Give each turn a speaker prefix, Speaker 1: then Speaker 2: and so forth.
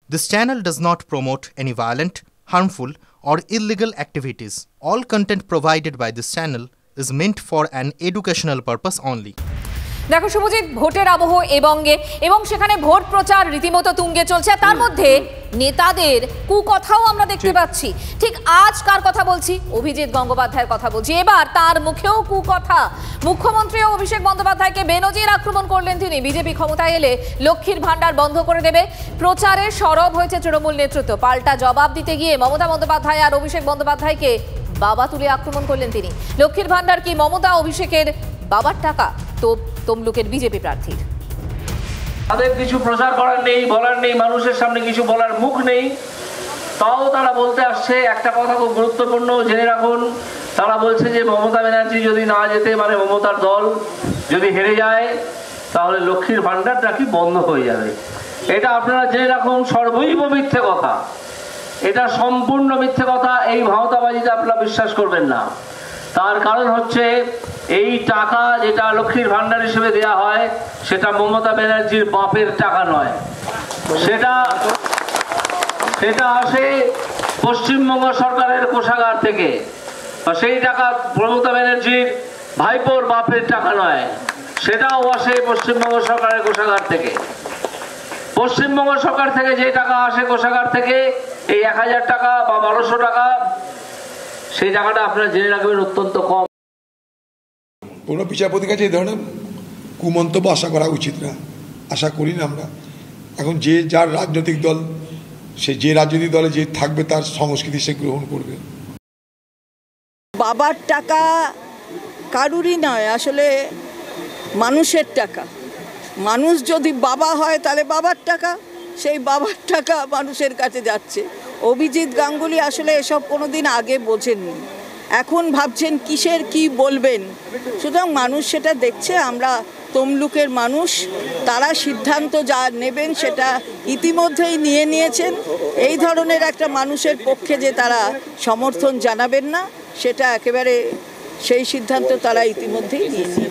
Speaker 1: This channel does not promote any violent, harmful, or illegal activities. All content provided by this channel is meant for an educational purpose only.
Speaker 2: দেখো শুভজিৎ, ভোটের আবহ এবং সেখানে vote প্রচার রীতিমতো তুঙ্গে চলছে। তার মধ্যে নেতাদের কুকথাও আমরা দেখতে পাচ্ছি। ঠিক আজ কার কথা বলছি? অভিজিৎ গঙ্গোপাধ্যায়ের কথা বলছি। এবার তার মুখেও কুকথা। মুখ্যমন্ত্রী অভিষেক বন্দ্যোপাধ্যায়কে বেনজির আক্রমণ করলেন তিনি। বিজেপি ক্ষমতায় এলে লক্ষ্মীর ভান্ডার বন্ধ করে দেবে। প্রচারে সরব হয়েছে তৃণমূল নেতৃত্ব। পাল্টা জবাব দিতে গিয়ে মমতা বন্দ্যোপাধ্যায় আর অভিষেক বন্দ্যোপাধ্যায়কে বাবা তুলে আক্রমণ করলেন তিনি। লক্ষ্মীর ভান্ডার কি মমতা অভিষেকের বাবার টাকা? তো তমলুকের বিজেপি প্রার্থীর
Speaker 3: তাদের কিছু প্রচার করার নেই, বলার নেই, মানুষের সামনে কিছু বলার মুখ নেই, তাও তারা বলতে আসছে। একটা কথা খুব গুরুত্বপূর্ণ জেনে রাখুন, তারা বলছে যে মমতা ব্যানার্জি যদি না যেতে, মানে মমতার দল যদি হেরে যায়, তাহলে লক্ষ্মীর ভান্ডারটা কি বন্ধ হয়ে যাবে। এটা আপনারা জেনে রাখুন, সর্বৈব মিথ্যে কথা। এটা সম্পূর্ণ মিথ্যে কথা। এই ভাওতাবাজিতে আপনারা বিশ্বাস করবেন না। তার কারণ হচ্ছে এই টাকা যেটা লক্ষ্মীর ভান্ডার হিসেবে দেয়া হয়, সেটা মমতা ব্যানার্জির বাপের টাকা নয়। সেটা আসে পশ্চিমবঙ্গ সরকারের কোষাগার থেকে। সেই টাকা মমতা ব্যানার্জির ভাইপোর বাপের টাকা নয়, সেটাও আসে পশ্চিমবঙ্গ সরকারের কোষাগার থেকে। পশ্চিমবঙ্গ সরকার থেকে যে টাকা আসে কোষাগার থেকে, এই 1000 টাকা বা 1200 টাকা, সেই টাকাটা আপনারা জেনে রাখবেন অত্যন্ত কম।
Speaker 4: কোনো বিচারপতির কাছে এই ধরনের কুমন্তব্য আশা করা উচিত না, আশা করি না আমরা। এখন যে যার রাজনৈতিক দল, সে যে রাজনৈতিক দলে যে থাকবে তার সংস্কৃতি সে গ্রহণ করবে।
Speaker 5: বাবার টাকা কারুরই নয়, আসলে মানুষের টাকা। মানুষ যদি বাবা হয় তাহলে বাবার টাকা, সেই বাবার টাকা মানুষের কাছে যাচ্ছে। অভিজিৎ গাঙ্গুলি আসলে এসব কোনোদিন আগে বোঝেননি, এখন ভাবছেন কিসের কি বলবেন। সুতরাং মানুষ সেটা দেখছে। আমরা তমলুকের মানুষ, তারা সিদ্ধান্ত যা নেবেন সেটা ইতিমধ্যেই নিয়েছেন। এই ধরনের একটা মানুষের পক্ষে যে তারা সমর্থন জানাবেন না, সেটা একেবারে সেই সিদ্ধান্ত তারা ইতিমধ্যেই নিয়েছেন।